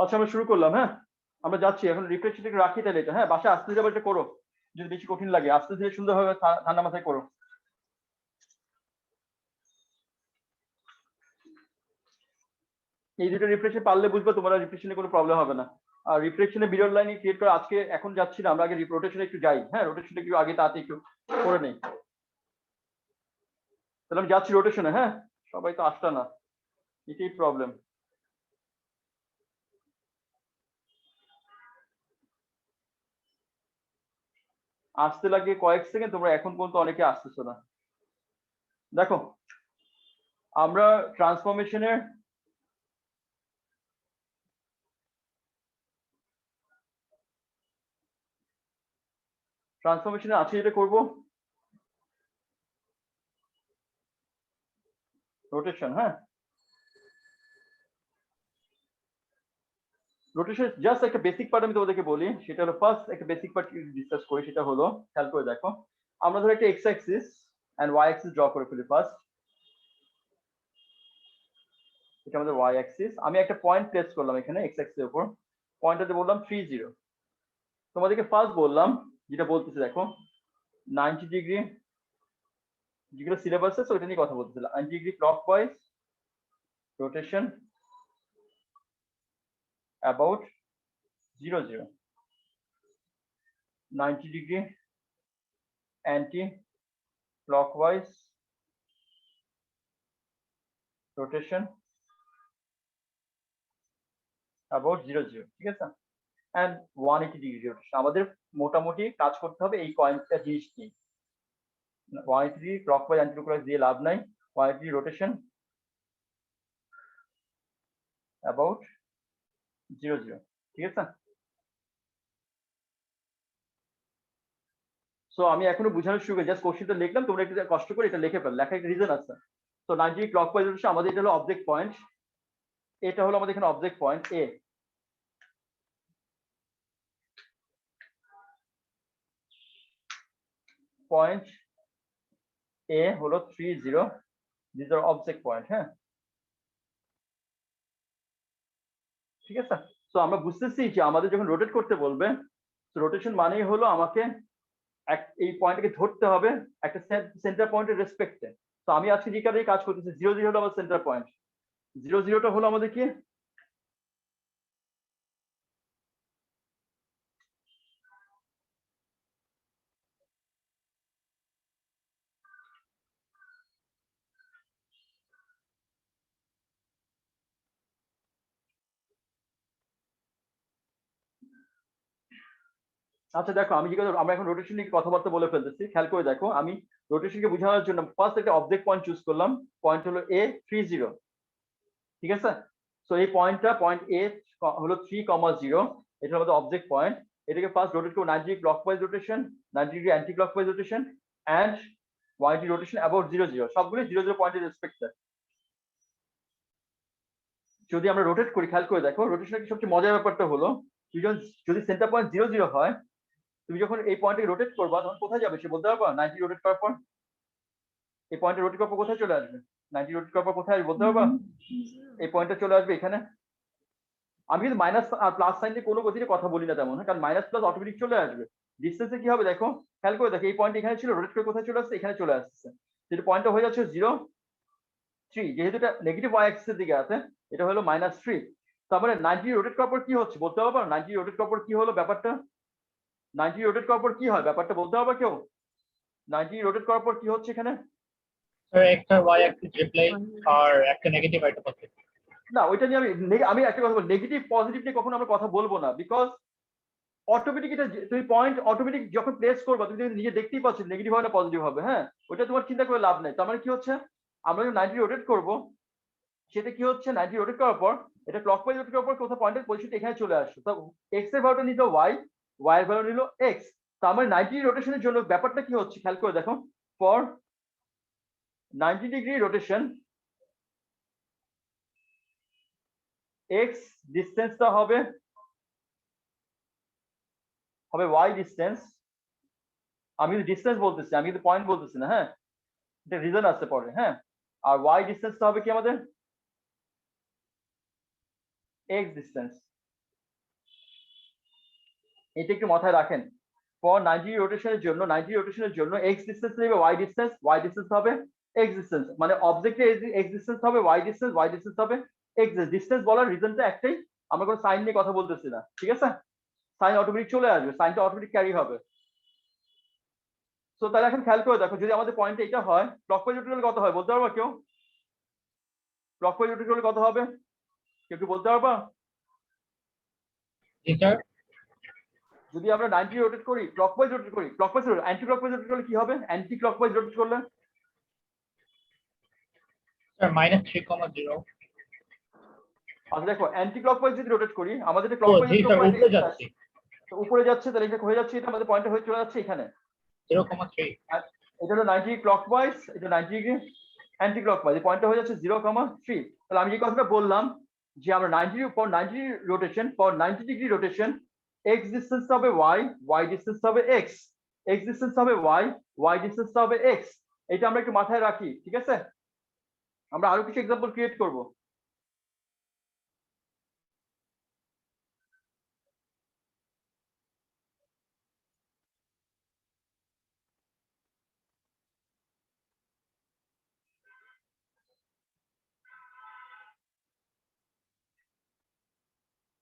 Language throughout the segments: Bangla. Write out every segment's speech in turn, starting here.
আচ্ছা আমরা শুরু করলাম। হ্যাঁ, আমরা যাচ্ছি এখন। রিফ্রেশটা একটু রাখি তাহলে এটা। হ্যাঁ, বাসায় আস্তে ধীরে এটা করো, যদি বেশি কঠিন লাগে আস্তে ধীরে সুন্দরভাবে ঠান্ডা মাথায় করো। এই দুটো রিফ্রেশন পারলে বুঝবে তোমার রিফ্রেশনে কোনো প্রবলেম হবে না। আর রিফ্রেশনে বিরল লাইনে ক্রিয়েট করে আজকে এখন যাচ্ছি না, আমরা আগে রোটেশনে একটু যাই। হ্যাঁ, রোটেশনটা একটু আগে তাড়াতাড়ি একটু করে নেই। তাহলে আমি যাচ্ছি রোটেশনে। হ্যাঁ, সবাই তো আসটা না, এটাই প্রবলেম। আসতে লাগে কয়েক সেকেন্ড, তোমরা এখন পর্যন্ত অনেকে আসতেছো না। দেখো আমরা ট্রান্সফরমেশনের আছে যেটা করবো রোটেশন। হ্যাঁ, রোটেশন জাস্ট একটা বেসিক পার্ট আমি তোমাদেরকে বলি, সেটা হলো ফার্স্ট একটা বেসিক পার্ট ডিসকাস করি। সেটা হলো খেয়াল করে দেখো, আমরা ধরো একটা X axis and Y axis draw করে ফেলি ফার্স্ট। এটা আমাদের ওয়াই অ্যাক্সিস। আমি একটা পয়েন্ট প্লেস করলাম এখানে এক্স অ্যাক্সিসের উপর, পয়েন্টটাতে বললাম 30। তোমাদেরকে ফার্স্ট বললাম যেটা বলতেছে দেখো 90 ডিগ্রি, যেগুলো সিলেবাস আছে ওইটা নিয়ে কথা বলতেছিলাম। 90 degree clockwise rotation about 0 0, 90 degree anti clockwise rotation about 0 0, ঠিক আছে। And 180 degree rotation. আমাদের মোটামুটি কাজ করতে হবে এই কয়েকটা জিনিস নিয়ে। 180 ডিগ্রি ক্লকওয়াইজ অ্যান্টি ক্লকওয়াইজ দিয়ে লাভ নাই, 180 ডিগ্রি রোটেশন অ্যাবাউট 0 0, ঠিক আছে। সো আমি এখনো বুঝানোর শুরু করি, জাস্ট কোশ্চেনটা লিখলাম, তোমরা একটু কষ্ট করে এটা লিখে ফেল, লেখার একটা রিজন আছে। তো 90 ডিগ্রি ক্লকওয়াইজ রোটেশন আমাদের এটা হলো অবজেক্ট পয়েন্ট, এটা হলো আমাদের এখানে অবজেক্ট পয়েন্ট এ। পয়েন্ট এ হলো 30, দিস আর অবজেক্ট পয়েন্ট। হ্যাঁ, ঠিক আছে। তো আমরা বুঝতেছি যে আমাদের যখন রোটেট করতে বলবে, রোটেশন মানেই হলো আমাকে এই পয়েন্টটাকে ধরতে হবে একটা সেন্টার পয়েন্টের রেসপেক্টে। তো আমি আজকে যে কাজে কাজ করতেছি 0 0 হলো আমার সেন্টার পয়েন্ট। 0 0টা হলো আমাদের কি, আচ্ছা দেখো আমি যেগুলো আমরা এখন রোটেশন নিয়ে কথাবার্তা বলে ফেলতেছি, খেয়াল করে দেখো। আমি রোটেশনকে বোঝানোর জন্য ফার্স্ট একটা অবজেক্ট পয়েন্ট চুজ করলাম, পয়েন্ট হলো এ 30, ঠিক আছে। তো এই পয়েন্টটা পয়েন্ট এ হলো 3,0, এটা হলো অবজেক্ট পয়েন্ট। এটাকে ফার্স্ট রোটেট করব 90 degree clockwise rotation, 90 degree anti clockwise rotation and 180 rotation about 0 0, সবগুলো 0 0 পয়েন্টের রেসপেক্টে। যদি আমরা রোটেট করি, খেয়াল করে দেখো রোটেশনের সবচেয়ে মজার ব্যাপারটা হলো যদি সেন্টার পয়েন্ট 0 0 হয়, তুমি যখন এই পয়েন্টে রোটেট করবা তখন কোথায় যাবে সে বলতে পারবা? 90 রোটেট করার পর এই পয়েন্টে রোটেট করার পর কোথায় চলে আসবে? 90 রোটেট করার পর কোথায় আসবে বলতে পারবা? এই পয়েন্টটা চলে আসবে এখানে। আমি কিন্তু মাইনাস আর প্লাস সাইন দিয়ে কোনো গতিতে কথা বলি না তেমন, কারণ মাইনাস প্লাস অটোমেটিক চলে আসবে। ডিসটেন্সে কি হবে দেখো, খেয়াল করে দেখো এই পয়েন্ট এখানে ছিল, রোটেট করে কোথায় চলে আসছে? এখানে চলে আসছে। যেটা পয়েন্টটা হয়ে যাচ্ছে 0 3, যেহেতু এটা নেগেটিভ ওয়াই অ্যাক্সিসের দিকে আছে, এটা হলো -3। তার মানে 90 রোটেট করার পর কি হচ্ছে বলতে পারবা? 90 রোটেট করার পর কি হলো ব্যাপারটা? 90 রোটেট করার পর কি হয় ব্যাপারটা বলতে পারবা কেউ? 90 রোটেট করার পর কি হচ্ছে এখানে? স্যার একটা ওয়াই অ্যাক্সিস রিপ্লাই আর একটা নেগেটিভ একটা পজিটিভ। না ওইটা নিয়ে আমি একটা কথা বলবো, নেগেটিভ পজিটিভ নিয়ে কখনো আমরা কথা বলবো না, বিকজ অটোমেটিক এটা তুমি পয়েন্ট অটোমেটিক যখন প্লেস করবা তুমি নিজে দেখতেই পাচ্ছ নেগেটিভ হবে না পজিটিভ হবে। হ্যাঁ, ওইটা তোমার চিন্তা করে লাভ নেই। তার মানে কি হচ্ছে, আমরা যখন 90 রোটেট করবো সেটা কি হচ্ছে, 90 রোটেট করার পর এটা ক্লকওয়াইজ রোটেট করার পর কোথাও পয়েন্টের পজিশন এখানে চলে আসছে। তো এক্স এর ভ্যালুটা নিল ওয়াই, ওয়াই এর ভ্যালু নিল এক্স। তার মানে 90 রোটেশনের জন্য ব্যাপারটা কি হচ্ছে খেয়াল করে দেখো, ফর 90 ডিগ্রি রোটেশন এক্স ডিস্টেন্সটা হবে ওয়াই ডিস্টেন্স। আমি কিন্তু ডিস্টেন্স বলতেছি, আমি কিন্তু পয়েন্ট বলতেছি না। হ্যাঁ, এটা রিজন আছে পরে। হ্যাঁ, আর ওয়াই ডিস্টেন্সটা হবে কি আমাদের এক্স ডিস্টেন্স। এটা একটু মাথায় রাখেন। ফর 90 রোটেশনের জন্য এক্স ডিসটেন্স নেবে ওয়াই ডিসটেন্স হবে এক্স ডিসটেন্স, মানে অবজেক্টে এক্স ডিসটেন্স হবে ওয়াই ডিসটেন্স হবে এক্স ডিসটেন্স। বলার রিজনটা একটাই, আমরা কোনো সাইন নিয়ে কথা বলতেছি না, ঠিক আছে? সাইন অটোমেটিক চলে আসবে, সাইনটা অটোমেটিক ক্যারি হবে। তো তাহলে এখন খেয়াল করে দেখো, যদি আমাদের পয়েন্ট এটা হয়, ক্লকওয়াইজ রোটেট হলে কত হয় বলতে পারবা কেউ? ক্লকওয়াইজ রোটেট হলে কত হবে কেউ কি বলতে পারবা? জি স্যার। যদি আমরা 90 রোটেট করি, ক্লকওয়াইজ অ্যান্টি ক্লকওয়াইজ রোটেট করলে কি হবে? অ্যান্টি ক্লকওয়াইজ রোটেট করলে স্যার -3,0। আচ্ছা দেখো, অ্যান্টি ক্লকওয়াইজ যদি রোটেট করি, আমাদের এটা ও ক্লকওয়াইজ জি স্যার, উপরে যাচ্ছি। উপরে যাচ্ছে, তাহলে এটা হয়ে যাচ্ছে, এটা আমাদের পয়েন্টটা হয়ে চলে যাচ্ছে এখানে। 0,3। আর এটা হলো 90 ক্লকওয়াইজ, এটা 90 ডিগ্রি অ্যান্টি ক্লকওয়াইজ, এই পয়েন্টটা হয়ে যাচ্ছে 0,3। তাহলে আমি যে কথাটা বললাম যে আমরা 90 ডিগ্রি রোটেশন এক্স ডিসটেন্স হবে ওয়াই ডিসটেন্স হবে এক্স ডিসটেন্স হবে ওয়াই ডিসটেন্স হবে এক্স। এটা আমরা একটু মাথায় রাখি, ঠিক আছে? আমরা আরো কিছু এক্সাম্পল ক্রিয়েট করব।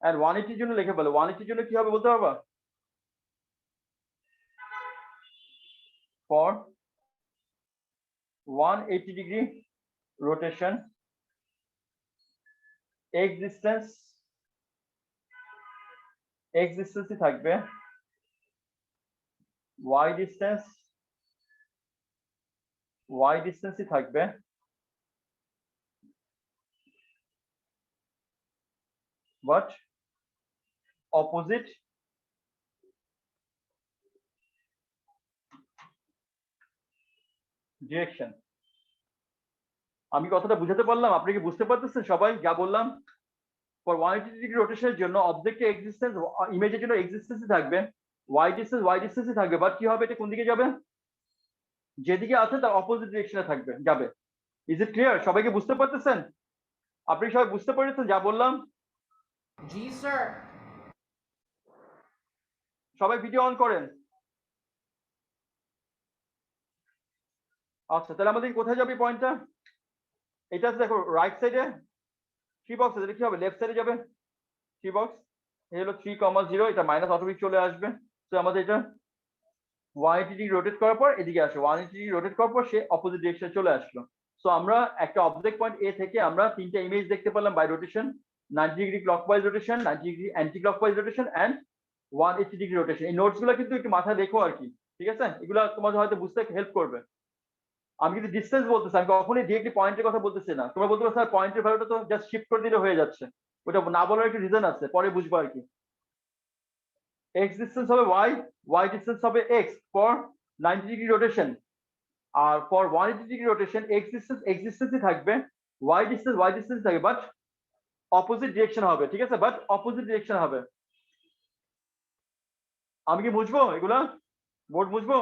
আর 180 জন্য লিখে বলো, 180 জন্য কি হবে বলতে পারবা? ফর 180 ডিগ্রি রোটেশন এক্স ডিস্টেন্সই থাকবে, ওয়াই ডিস্টেন্সই থাকবে, বাট অপোজিট ডিরেকশন। আমি কথাটা বুঝাতে পারলাম? আপনি কি বুঝতে পারতেছেন সবাই যা বললাম? ফর 180 ডিগ্রি রোটেশনের জন্য অবজেক্টের এক্সিস্টেন্স, ইমেজের জন্য এক্সিস্টেন্সই থাকবে, ওয়াই ডিস্টেন্সই থাকবে, বাট কি হবে? এটা কোন দিকে যাবে? যেদিকে আছে তার অপোজিট ডিরেকশনে থাকবে, যাবে। Is it clear? সবাইকে বুঝতে পারতেছেন? আপনি সবাই বুঝতে পেরেছেন যা বললাম? জি স্যার। সবাই ভিডিও অন করেন। আচ্ছা, তাহলে আমাদের কোথায় যাবে পয়েন্টটা? এটা দেখো রাইট সাইডে 3 বক্স আছে, কি হবে? লেফট সাইডে যাবে 3 বক্স, এই হলো 3,0, এটা মাইনাস অটোমেটিক চলে আসবে। তো আমাদের এটা 180 ডিগ্রি রোটেট করার পর এদিকে আসে, 180 ডিগ্রি রোটেট করার পর সে অপোজিট ডিরেকশনে চলে আসলো। সো আমরা একটা অবজেক্ট পয়েন্ট এ থেকে আমরা তিনটা ইমেজ দেখতে পেলাম by rotation: 90 degree clockwise rotation, 90 degree anti clockwise rotation and 180 degree rotation. এই নোটস গুলো কিন্তু একটু মাথায় রেখো আর কি, ঠিক আছে? এগুলো তোমাদের হয়তো বুঝতে হেল্প করবে। আমি কিন্তু ডিস্টেন্স বলতেছি, আমি কখনোই ডিরেক্টলি পয়েন্টের কথা বলতেছি না। তোমরা বলতে পারো স্যার পয়েন্টের ভ্যালুটা তো জাস্ট শিফট করে দিলে হয়ে যাচ্ছে, ওটা না বলার একটা রিজন আছে, পরে বুঝবো আর কি। এক্স ডিস্টেন্স হবে ওয়াই ডিস্টেন্স হবে এক্স ফর 90 ডিগ্রি রোটেশন, আর ফর 180 ডিগ্রি রোটেশন এক্স ডিস্টেন্সই থাকবে, ওয়াই ডিস্টেন্স থাকবে, বাট অপোজিট ডিরেকশন হবে, ঠিক আছে? বাট অপোজিট ডিরেকশন হবে। আমি কি বুঝবো এগুলা? বোর্ড বুঝবো?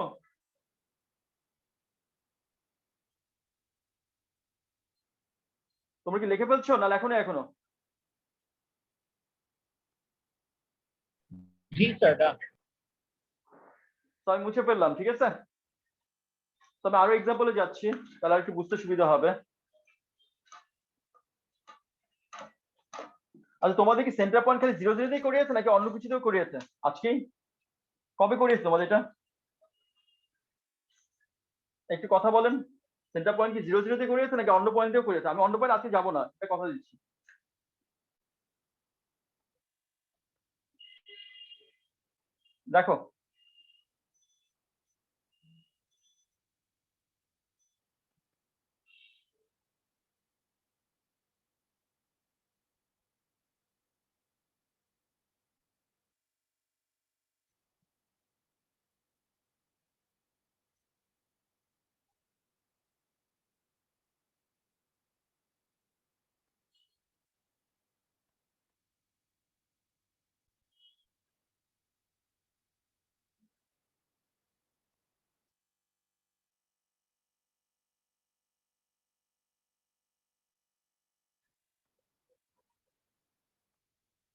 তোমরা কি লিখে ফেলছো না লেখো না এখনো? জি স্যার, ডান। তো আমি মুছে ফেললাম, ঠিক আছে? তো আমি আরো এক্সাম্পলে যাচ্ছি, তাহলে আর একটু বুঝতে সুবিধা হবে। আচ্ছা, তোমাদের কি সেন্টার পয়েন্ট খালি 0,0 দিয়ে করিয়েছে নাকি অন্য কিছুতেও করিয়েছে আজকেই? কবে করিয়েছে তোমাদের এটা? একটু কথা বলেন। সেন্টার পয়েন্ট কি 0,0 দিয়ে করিয়েছে নাকি অন্য পয়েন্ট দিয়েও করিয়েছে? আমি অন্য পয়েন্ট আজকে যাবো না, এটা কথা দিচ্ছি। দেখো,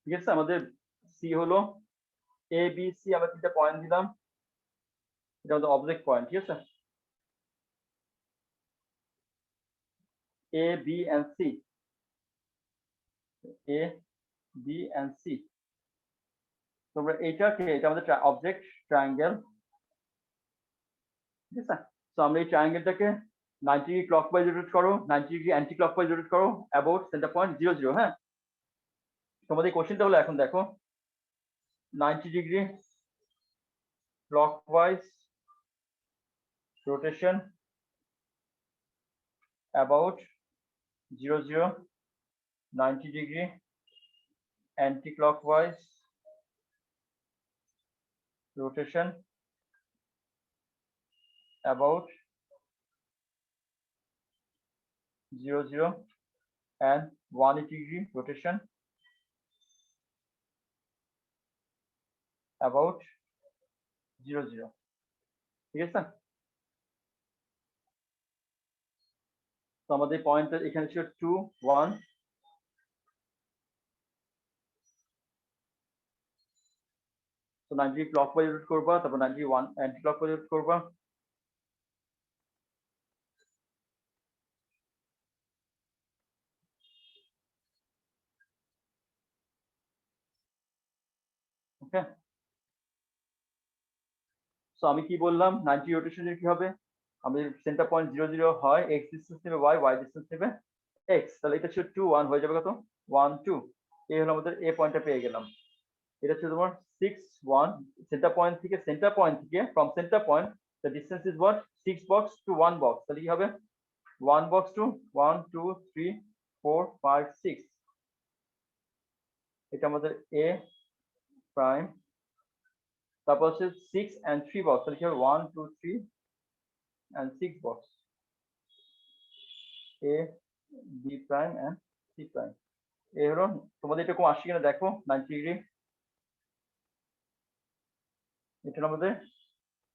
ঠিক আছে, আমাদের সি হলো এ বি সি আমরা তিনটা পয়েন্ট দিলাম, এটা আমাদের অবজেক্ট পয়েন্ট, ঠিক আছে? A B and C, A B and C, তোমরা এইটাকে, এটা আমাদের অবজেক্ট ট্রায়াঙ্গেল, ঠিক আছে? তো আমরা এই ট্রায়াঙ্গেলটাকে 90 ডিগ্রি ক্লকওয়াইজ রোটেট করো, 90 ডিগ্রি অ্যান্টি ক্লকওয়াইজ রোটেট করো অ্যাবাউট সেন্টার পয়েন্ট 0 0। হ্যাঁ, তোমাদের কোশ্চেনটা হলো এখন দেখো 90 degree clockwise rotation about 0 0, 90 degree anti clockwise rotation about 0 0 and 180 degree rotation about 0 0, ঠিক আছে? তো আমাদের পয়েন্ট এখানে ছিল 2 1, তো 90 ক্লকওয়াইজ রোটেট করবা, তারপর 91 অ্যান্টি ক্লকওয়াইজ রোটেট করবা। ওকে, সো আমি কি বললাম, 90 রোটেশনের কি হবে, আমাদের সেন্টার পয়েন্ট 0 0 হয়, x ডিসটেন্স নেবে y, y ডিসটেন্স নেবে x, তাহলে এটা ছিল 2 1 হয়ে যাবে কত 1 2। এই হলো আমাদের a পয়েন্টটা পেয়ে গেলাম। এটা হচ্ছে তোমার 6 1, সেন্টার পয়েন্ট থেকে from centre point the distance is what 6 box to 1 box, তাহলে কি হবে 1 বক্স টু 1 2 3 4 5 6, এটা আমাদের a প্রাইম, তারপর হচ্ছে 6 and 3 বক্স, তাহলে কি হবে 1 2 3 and 6 box, a b prime and c prime. এই হলো তোমাদের এটা কম আসছে কিনা দেখো 90 ডিগ্রি, এটা হলো আমাদের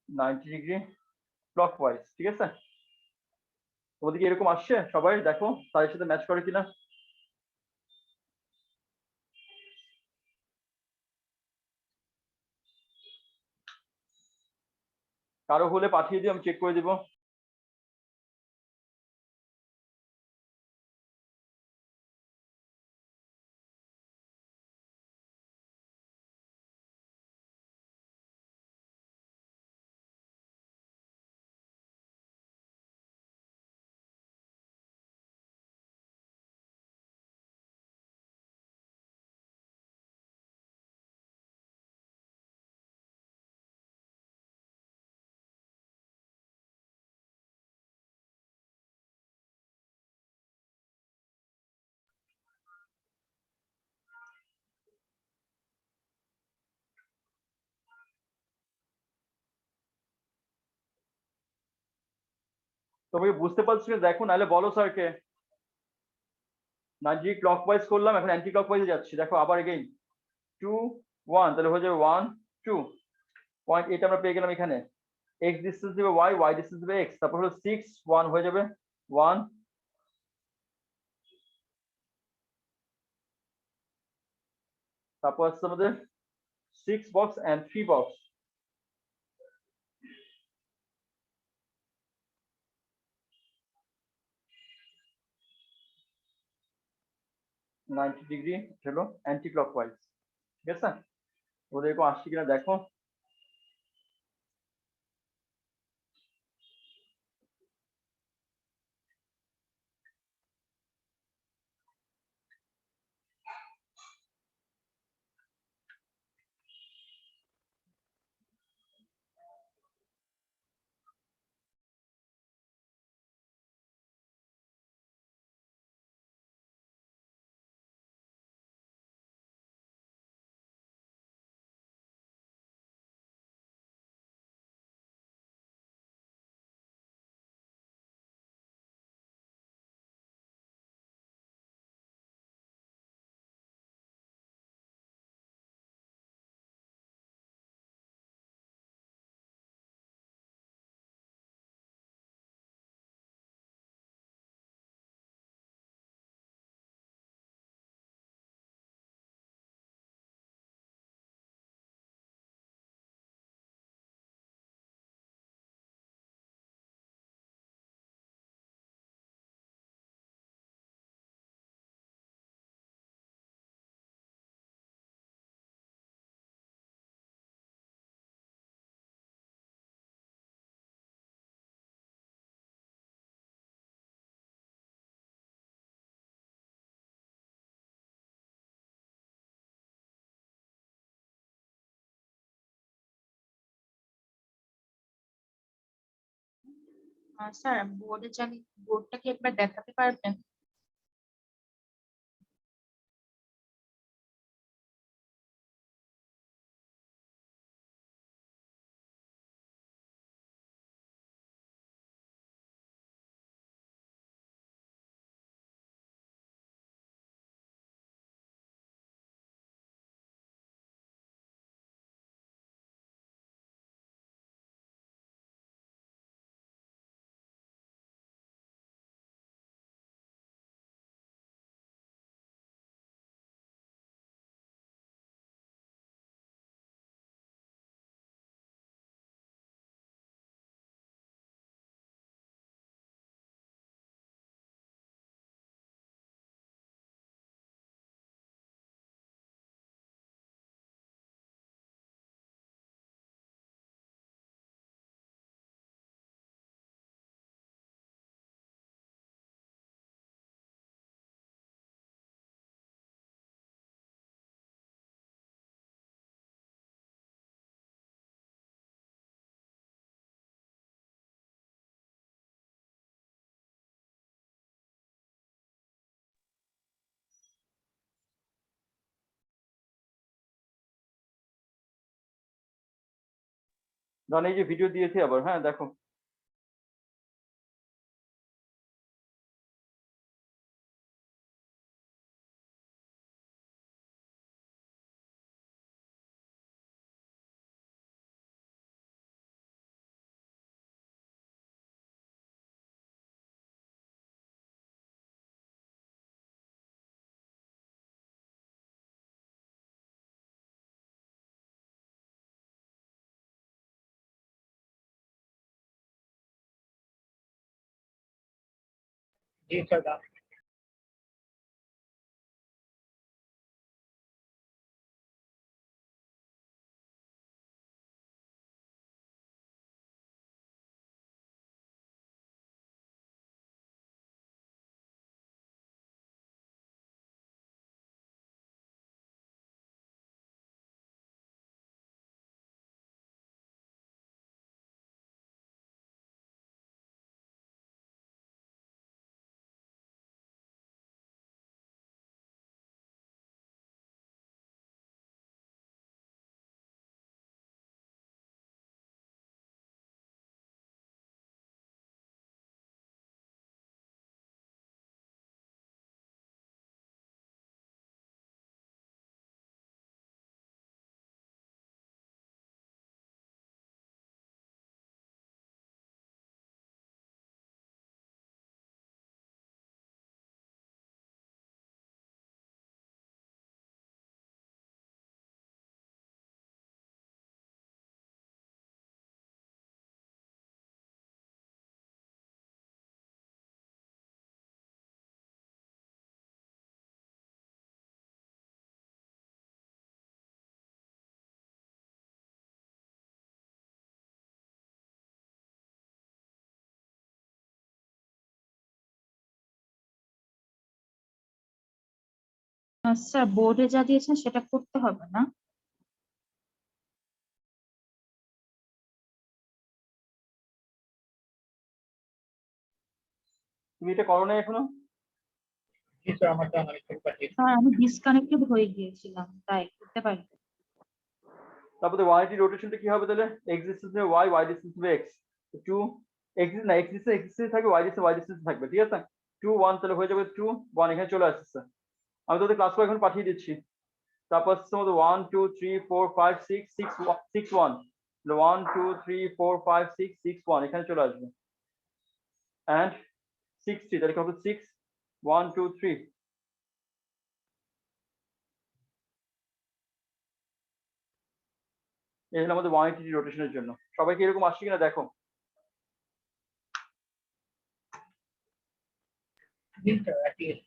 90 ডিগ্রি ক্লকওয়াইজ, ঠিক আছে? তোমাদের কি এরকম আসছে সবাই দেখো তাদের সাথে ম্যাচ করে কিনা। কারো হলে পাঠিয়ে দিও, আমি চেক করে দিব। তুমি বুঝতে পারছো কিনা দেখো, নাহলে বলো স্যারকে। 90 ক্লকওয়াইজ করলাম, এখন অ্যান্টি ক্লকওয়াইজে যাচ্ছি, দেখো আবার এগেইন 2 1, তাহলে হয়ে যাবে 1 2, পয়েন্ট এটা আমরা পেয়ে গেলাম এখানে, x ডিসটেন্স দেবে y, y ডিসটেন্স দেবে x, তারপর হলো 6 1 হয়ে যাবে 1, তারপর আসছে আমাদের 6 বক্স and 3 বক্স, 90 ডিগ্রি হলো অ্যান্টি ক্লকওয়াইজ, ঠিক আছে? ওদের এরকম আসছে কিনা দেখো। স্যার বোর্ডটা কি একবার দেখাতে পারবেন? জান এই যে ভিডিও দিয়েছি আবার, হ্যাঁ দেখো। जी सर done. স্যার বোর্ডে যা দিয়েছেন সেটা করতে হবে না? তুমি এটা করো না এখনো? जी सर আমার done, আমি সব পাঠিয়েছি। স্যার আমি ডিসকানেক্টেড হয়ে গিয়েছিলাম, তাই করতে পারি। তারপরে ওয়াইটি রোটেশনটা কি হবে তাহলে? এক্স ডিসটেন্সে ওয়াই, ওয়াই ডিসটেন্সে এক্স। টু এক্স না, এক্স ডিসটেন্স থাকবে, ওয়াই ডিসটেন্স থাকবে, ঠিক আছে? 2 1 তাহলে হয়ে যাবে 2 1, এখানে চলে আসছে। আমি তোদের ক্লাস করে এখন পাঠিয়ে দিচ্ছি। তারপর তোমাদের 1 2 3 4 5 6 6 6 1, 1 2 3 4 5 6 6 1 এখানে চলে আসবে। এন্ড 60 তাহলে কত? 6 1 2 3। এই হলো আমাদের 180 রোটেশনের জন্য। সবাই কি এরকম আসছে কিনা দেখো। जी सर at least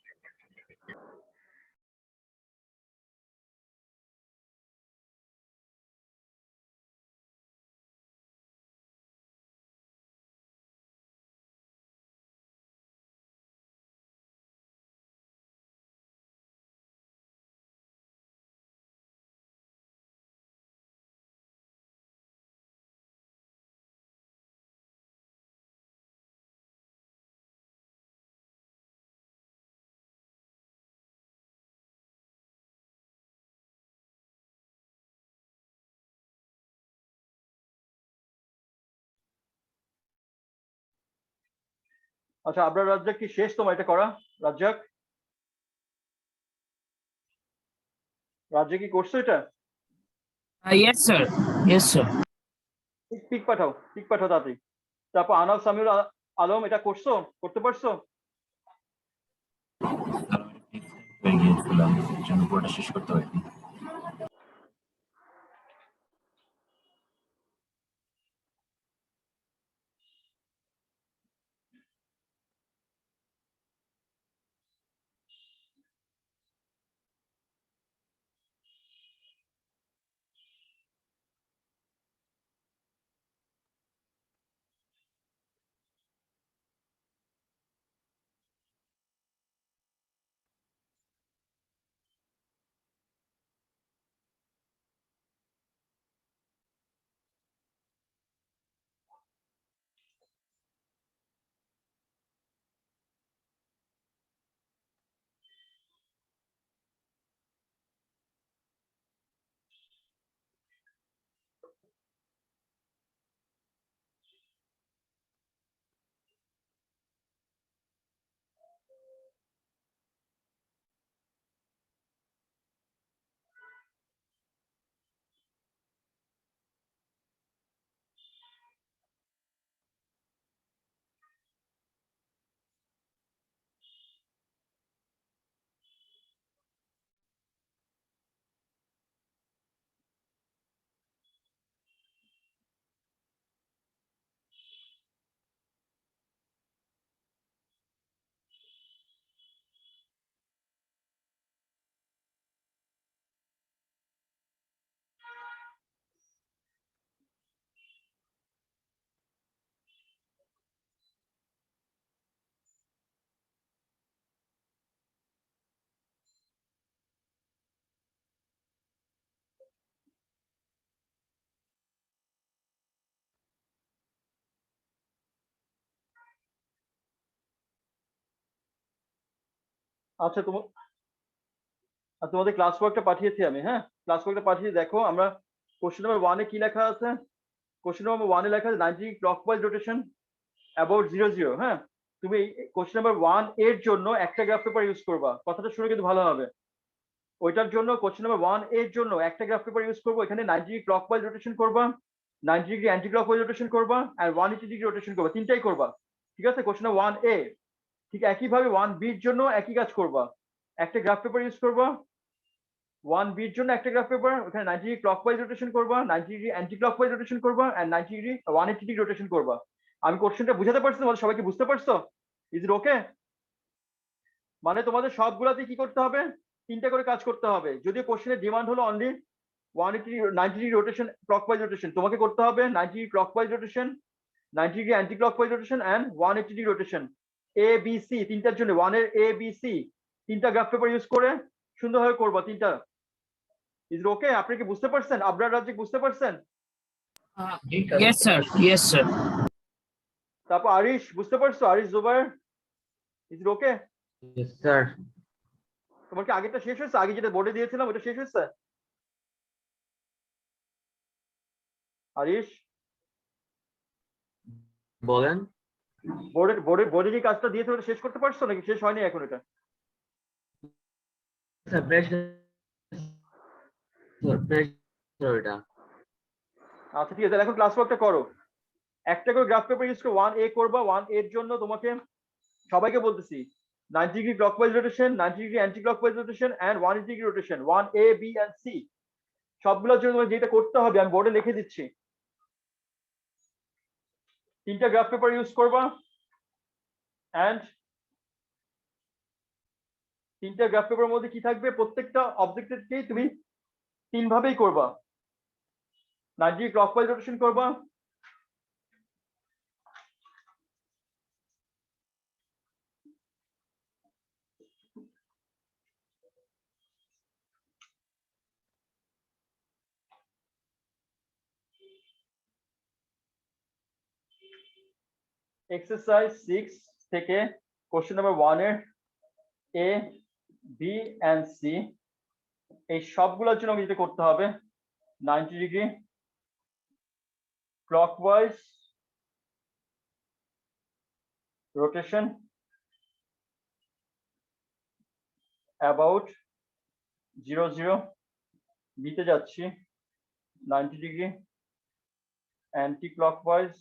আচ্ছা, আবরার রাজ্জাক কি শেষ তোমার এটা করা? রাজ্জাক, রাজ্জাক কি করছো এটা? Yes, sir. Yes, sir. Pic পাঠাও, পিক পাঠাও তাড়াতাড়ি। তারপর আনাল সামিউল আলম, এটা করছো, করতে পারছো? হয়ে গিয়েছিলাম, এর জন্য পুরোটা শেষ করতে হয়নি। আচ্ছা, তোমাদের ক্লাস ওয়ার্কটা পাঠিয়েছি আমি, হ্যাঁ? ক্লাস ওয়ার্কটা পাঠিয়ে দেখো, আমরা কোশ্চেন নাম্বার 1 এ কি লেখা আছে? কোশ্চেন নাম্বার 1 এ লেখা আছে 90 ক্লকওয়াইজ রোটেশন অ্যাবাউট 0 0, হ্যাঁ? তুমি কোশ্চেন নাম্বার 1 এর জন্য একটা গ্রাফ পেপার ইউজ করবা। কথাটা শুনে কিন্তু ভালো হবে। ওইটার জন্য কোশ্চেন নাম্বার 1 এর জন্য একটা গ্রাফ পেপার ইউজ করবো। এখানে 90 ক্লকওয়াইজ রোটেশন করবা, 90 ডিগ্রি অ্যান্টি ক্লকওয়াইজ রোটেশন করবা, আর 180 ডিগ্রি রোটেশন করবা। তিনটাই করবা, ঠিক আছে? কোশ্চেন নাম্বার 1 এ ঠিক একইভাবে 1 বি এর জন্য একই কাজ করবা। একটা গ্রাফ পেপার ইউজ করবা 1 বি এর জন্য, একটা গ্রাফ পেপার, ওখানে 90 ডিগ্রি ক্লকওয়াইজ রোটেশন করবা, 90 ডিগ্রি অ্যান্টি ক্লকওয়াইজ রোটেশন করবা, আর 90 ডিগ্রি 180 ডিগ্রি রোটেশন করবা। আমি কোশ্চেনটা বুঝাতে পারছি? তোমাদের সবাইকে বুঝতে পারছো? ইজ ইট ওকে? মানে তোমাদের সবগুলাতে কি করতে হবে? তিনটা করে কাজ করতে হবে। যদিও কোশ্চেনের ডিমান্ড হলো only 180 90 degree rotation clockwise rotation, তোমাকে করতে হবে 90 degree clockwise rotation, 90 degree anti clockwise rotation and 180 degree rotation. A B C তিনটার জন্য 1 এর এ বি সি তিনটা গ্রাফ পেপার ইউজ করে সুন্দরভাবে করবা তিনটা। Is it okay? আপনি কি বুঝতে পারছেন? আবরার রাজ্জাক বুঝতে পারছেন? Yes, sir. Yes, sir. তারপর আরিশ বুঝতে পারছো? Arish Zubair, is it okay? Yes, sir. তোমার কি আগেরটা শেষ হয়েছে? আগে যেটা বোর্ডে দিয়েছিলাম ওটা শেষ হয়েছে? আরিশ, বলেন। বোর্ডে যে কাজটা দিয়েছে ওটা শেষ করতে পারছো নাকি শেষ হয়নি এখন এটা? স্যার বেশ এটা। আচ্ছা ঠিক আছে, তাহলে এখন ক্লাস ওয়ার্কটা করো। একটা করে গ্রাফ পেপার ইউজ করে 1 এ করবা। 1 এর জন্য তোমাকে সবাইকে বলতেছি 90 degree clockwise rotation, 90 degree anti clockwise rotation and 180 degree rotation, 1 A B and C. সবগুলোর জন্য তোমাকে যেটা করতে হবে আমি বোর্ডে লিখে দিচ্ছি। তিনটা গ্রাফ পেপার ইউজ করবা এন্ড তিনটা গ্রাফ পেপারের মধ্যে কি থাকবে? প্রত্যেকটা অবজেক্টিভকেই তুমি তিন ভাবেই করবা। 90 ডিগ্রি ক্লকওয়াইজ রোটেশন করবা, এক্সারসাইজ 6 থেকে কোশ্চেন নাম্বার 1 এর এ বি এন্ড সি এই সবগুলোর জন্য যেটা করতে হবে 90 degree clockwise rotation about 0 0 b তে যাচ্ছি 90 degree anti clockwise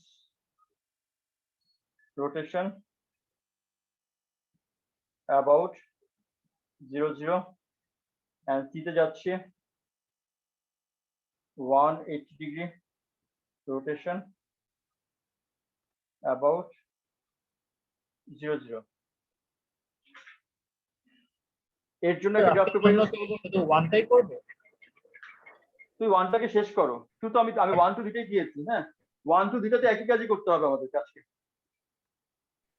rotation about 0 0 and c তে যাচ্ছি 180 degree rotation about 0 0 এর জন্য একটা গ্রাফ পেপার ইউজ করব শুধু ওয়ানটাই করবে? তুই ওয়ানটাকে শেষ করো টু তো আমি 1 2 দুইটাই দিয়েছি হ্যাঁ 1 2 দুইটাতে একই কাজই করতে হবে আমাদের আজকে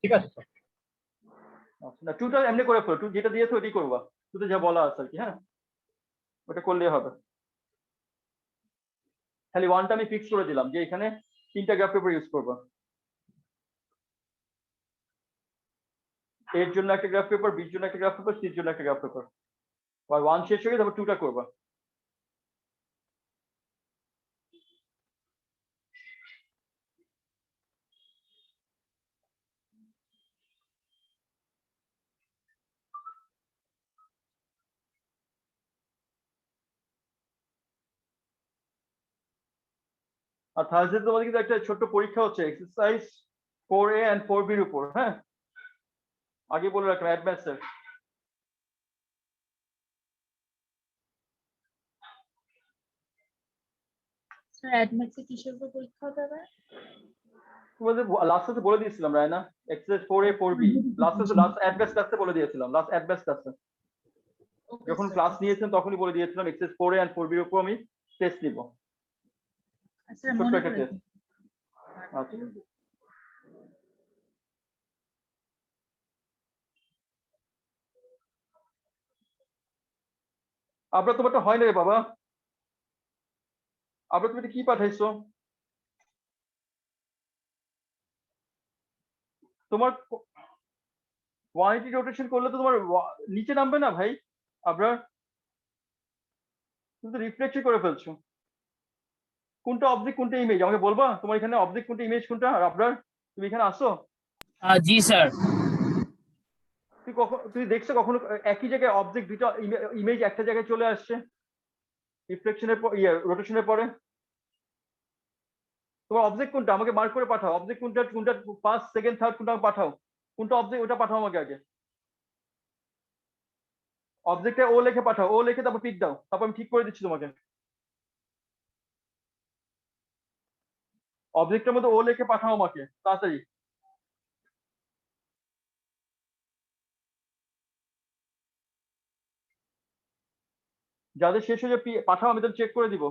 ঠিক আছে স্যার। আচ্ছা না টুটা এমনি করে ফেলো টু যেটা দিয়েছো ওইটাই করবা টুতে যা বলা আছে আর কি হ্যাঁ ওটা করলেই হবে খালি ওয়ানটা আমি ফিক্স করে দিলাম যে এখানে তিনটা গ্রাফ পেপার ইউজ করবা এর জন্য একটা গ্রাফ পেপার বির জন্য একটা গ্রাফ পেপার সির জন্য একটা গ্রাফ পেপার আর ওয়ান শেষ হয়ে তারপর টুটা করবা আর থার্সডে তোমাদের কিন্তু একটা ছোট্ট পরীক্ষা হচ্ছে এক্সারসাইজ 4A and 4B এর উপর হ্যাঁ আগে বলে রাখলাম অ্যাডভান্সের স্যার অ্যাডমিটে কিসের উপর পরীক্ষা হবে আবার? তোমাদের লাস্টে বলে দিয়েছিলাম Raina exercise 4A 4B last advance ক্লাসে বলে দিয়েছিলাম লাস্ট অ্যাডভান্স ক্লাসে যখন ক্লাস নিয়েছেন তখনই বলে দিয়েছিলাম এক্সারসাইজ 4A and 4B এর উপর আমি টেস্ট নিব স্যার ছোট্ট মনে একটা করে টেস্ট আচ্ছা আপনার তোমারটা হয় না রে বাবা আপনার তুমি এটা কি পাঠাইছো তোমার 180 রোটেশন করলে তো তোমার নিচে নামবে না ভাই আপনার তুমি তো রিফ্লেক্ট করে ফেলছো কোনটা অবজেক্ট কোনটা ইমেজ আমাকে বলবা তোমার এখানে অবজেক্ট কোনটা ইমেজ কোনটা আর আপনার তুমি এখানে আসো জি স্যার। তুই দেখছো কখনো একই জায়গায় অবজেক্ট দুটো ইমেজ একটা জায়গায় চলে আসছে রিফ্লেকশনের পর রোটেশনের পরে তোমার অবজেক্ট কোনটা আমাকে মার্ক করে পাঠাও অবজেক্ট কোনটা কোনটা ফার্স্ট সেকেন্ড থার্ড কোনটা পাঠাও কোনটা অবজেক্ট ওটা পাঠাও আমাকে আগে অবজেক্টে ও লিখে পাঠাও ও লিখে তারপর পিক দাও তারপর আমি ঠিক করে দিচ্ছি তোমাকে অবজেক্টের মধ্যে ও লিখে পাঠাও আমাকে তাড়াতাড়ি যাদের শেষ হয়ে যাবে পাঠাও আমি তাহলে চেক করে দিব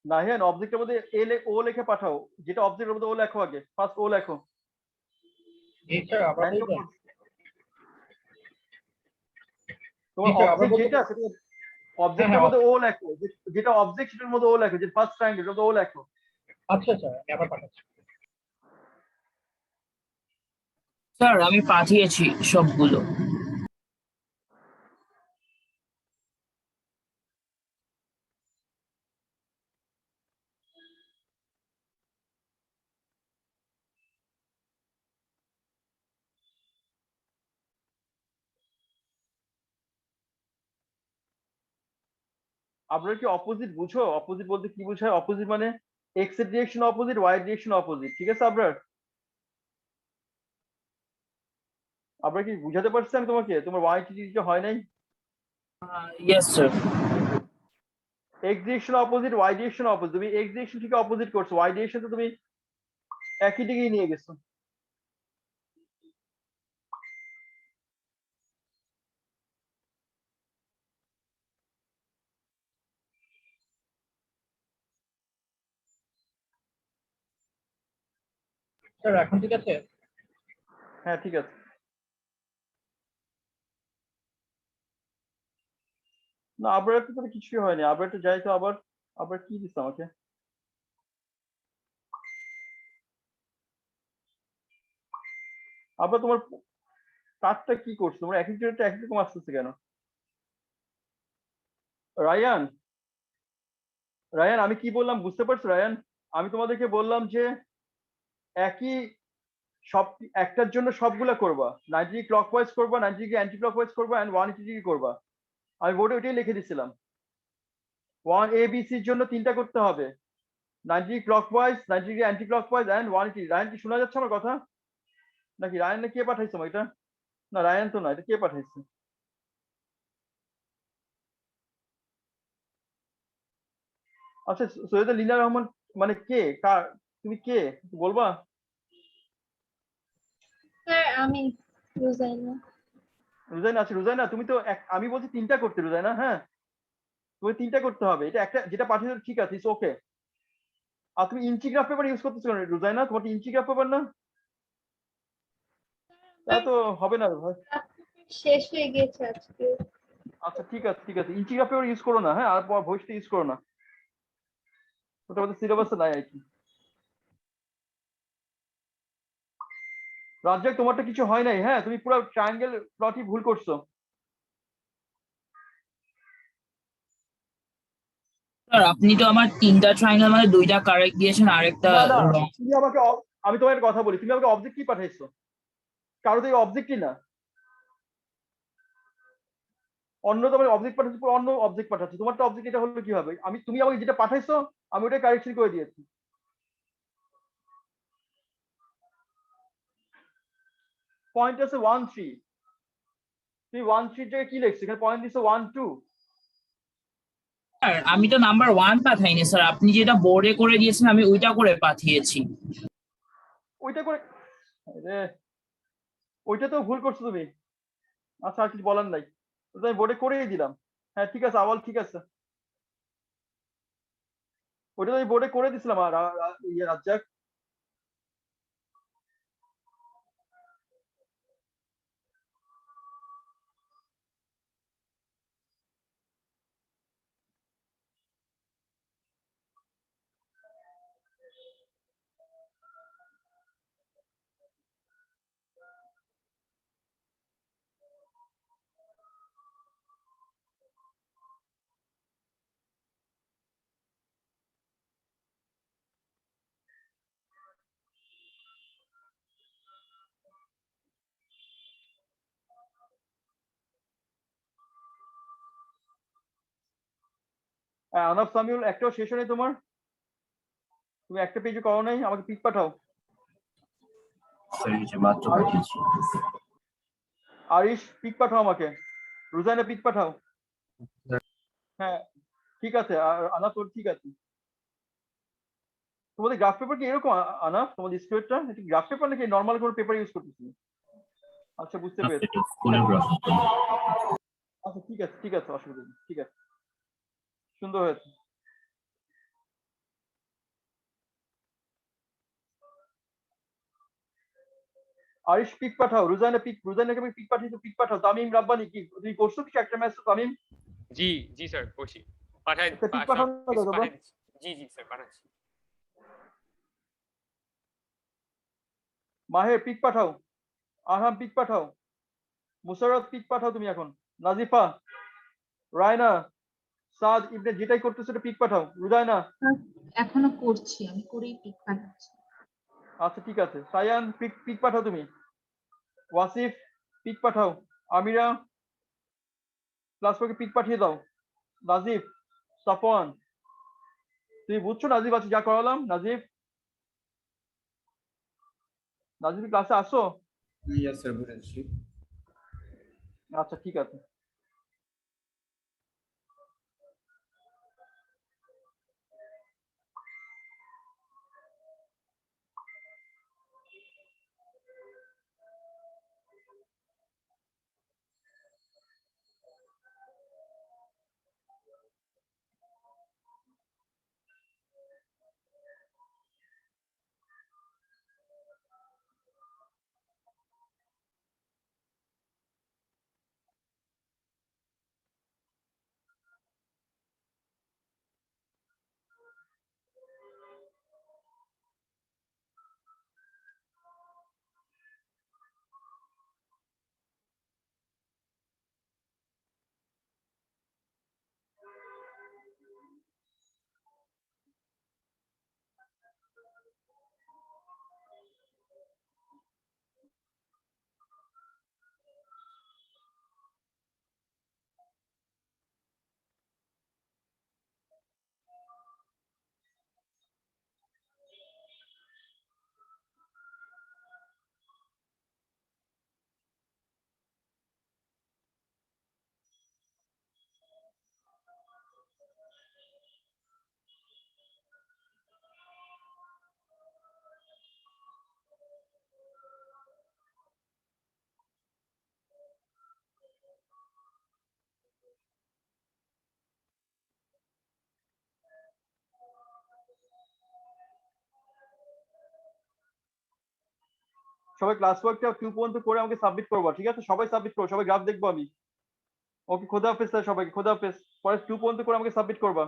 নাহিয়ান অবজেক্টের মধ্যে ও লিখে পাঠাও যেটা অবজেক্টের মধ্যে ও লেখো আগে ফার্স্ট ও লেখো জি স্যার আবার বলবেন? তোমার জি, স্যার, আবার অবজেক্ট বলতে যেটা সেটা অবজেক্টের মধ্যে ও লেখো যেটা অবজেক্ট সেটার মধ্যে ও লেখো যে ফার্স্ট ট্রায়াঙ্গেল ওটা ও লেখো আচ্ছা স্যার আমি আবার পাঠাচ্ছি। স্যার আমি পাঠিয়েছি সবগুলো। আপনারা কি অপোজিট বুঝো অপোজিট বলতে কি বোঝায় অপোজিট মানে এক্স এর ডিরেকশন অপোজিট ওয়াই এর ডিরেকশন অপোজিট ঠিক আছে আপনার আবার কি বুঝাতে পারছি আমি তোমাকে? তোমার y হয় নাই? Yes sir. x direction opposite, y direction opposite. তুমি x ডিরেকশন থেকে অপোজিট করছো, y ডিরেকশন তো তুমি একই দিকেই নিয়ে গেছো। স্যার এখন ঠিক আছে? হ্যাঁ ঠিক আছে। না আবার তো তাহলে কিছুই হয়নি, আবার একটু যাই তো। আবার আবার কি দিচ্ছে আমাকে? আবার তোমার কাজটা কি করছো? তোমার এক একটা এক রকম আসতেছে কেন? রায়ান, রায়ান আমি কি বললাম বুঝতে পারছো রায়ান? আমি তোমাদেরকে বললাম যে একই সব একটার জন্য সবগুলা করবা, 90 ডিগ্রি ক্লকওয়াইজ করবা, 90 ডিগ্রি অ্যান্টি ক্লকওয়াইজ করবা এন্ড 180 ডিগ্রি করবা। আমি বোর্ডে ওইটাই লিখে দিছিলাম। 1 এ বি সির জন্য 3টা করতে হবে, 90 degree clockwise, 90 degree anti clockwise and 180। Rayan কি শোনা যাচ্ছে আমার কথা? নাকি রায়ান না কে পাঠাইছো এটা? না রায়ান তো না, এটা কে পাঠাইছে? আচ্ছা সৈয়দা লীলা রহমান মানে কে? কার? তুমি কে বলবা? স্যার আমি রোজাইনা। রুজাইনা আছে। রুজাইনা তুমি তো আমি বলছি 3টা করতে রুজাইনা। হ্যাঁ তুমি 3টা করতে হবে, এটা একটা যেটা পাঠিয়েছো ঠিক আছে, ইটস ওকে। আর তুমি ইঞ্চি গ্রাফ পেপার ইউজ করতেছো কেন রুজাইনা? তোমার তো ইঞ্চি গ্রাফ পেপার না? তা তো হবে না ভাই। শেষ হয়ে গেছে আজকে। আচ্ছা ঠিক আছে ঠিক আছে, ইঞ্চি গ্রাফ পেপার ইউজ করো না। হ্যাঁ আর ভয়েসটা ইউজ করো না, ওটা আমাদের সিলেবাসে নাই আর কি। রাজ্জাক তোমারটা কিছু হয় নাই। হ্যাঁ তুমি পুরো ট্রায়াঙ্গেল প্লটই ভুল করছো। স্যার আপনি তো আমার 3টা ট্রায়াঙ্গেল মানে 2টা কারেক্ট দিয়েছেন আর একটা না না রং। তুমি আমাকে আমি তোমার একটা কথা বলি, তুমি আমাকে অবজেক্ট কি পাঠাইছো? কারো থেকে অবজেক্টই না, অন্য তোমার অবজেক্ট পাঠাচ্ছি, পুরো অন্য অবজেক্ট পাঠাচ্ছি। তোমারটা অবজেক্ট এটা হলো কিভাবে? তুমি আমাকে যেটা পাঠাইছো আমি ওটা কারেকশন করে দিয়েছি। পয়েন্ট আছে 1 3, তুমি 1 3 জায়গায় কি লিখছো? এখানে পয়েন্ট দিছো 1 2। স্যার আমি তো নাম্বার 1 পাঠাইনি স্যার, আপনি যেটা বোর্ডে করে দিয়েছেন আমি ওইটা করে পাঠিয়েছি। ওইটা করে আরে ওইটা তো ভুল করছো তুমি। আচ্ছা আর কিছু বলার নাই, ওটা আমি বোর্ডে করেই দিলাম। হ্যাঁ ঠিক আছে আওয়াল ঠিক আছে, ওইটা তো আমি বোর্ডে করে দিছিলাম। আর ইয়ে রাজ্জাক আনাফ সামিউল একটাও শেষ হয়নি তোমার? তুমি একটা পেজে করো নাই? আমাকে পিক পাঠাও। স্যার এই যে মাত্র পাঠিয়েছি। আরিশ পিক পাঠাও আমাকে। রুজাইনা পিক পাঠাও। Sir. হ্যাঁ ঠিক আছে। আর আনাফ তোর ঠিক আছে। তোমাদের গ্রাফ পেপার কি এরকম আনাফ? তোমাদের স্টুডেন্টটা এটা গ্রাফ পেপার নাকি নর্মাল কোনো পেপার ইউজ করতেছি? আচ্ছা বুঝতে পেরেছি। এটা স্কুলের গ্রাফ। আচ্ছা ঠিক আছে ঠিক আছে, অসুবিধা নেই, ঠিক আছে, সুন্দর হয়েছে। আরিশ পিক পাঠাও। রুজাইনা পিক, রুজাইনাকে আমি পিক পাঠিয়েছি, পিক পাঠাও। তামিম রাব্বানি কি তুমি করছো কিছু একটা ম্যাচ? তামিম জি জি স্যার করছি, পাঠাই একটা পিক সব পাঠাও না কিছু দাদা? পাঠাই দিচ্ছি। জি জি স্যার পাঠাচ্ছি। মাহের পিক পাঠাও। আরহাম পিক পাঠাও। মুসাররত পিক পাঠাও তুমি এখন। নাজিফা, রায়না, সাদ ইবনে যেটাই করতেছো এটা পিক পাঠাও। রুজাইনা এখনো করছি, আমি করেই পিক পাঠাচ্ছি। আচ্ছা ঠিক আছে। সায়ান পিক পিক পাঠাও তুমি। ওয়াসিফ পিক পাঠাও। আমিরা ক্লাস ফোরকে পিক পাঠিয়ে দাও। নাজিফ, সাফওয়ান তুমি বুঝছো নাজিফ আছে যা করালাম? নাজিফ, নাজিফ ক্লাসে আসো? ইয়েস স্যার বুঝেছি। আচ্ছা ঠিক আছে। সবাই ক্লাস ওয়ার্কটা 2 পর্যন্ত করে আমাকে সাবমিট করবা, ঠিক আছে? সবাই সাবমিট করো, সবাই গ্রাফ দেখবো আমি। ওকে, খোদা হাফেজ স্যার, সবাইকে খোদা হাফেজ। পরে 2 পর্যন্ত করে আমাকে সাবমিট করবা।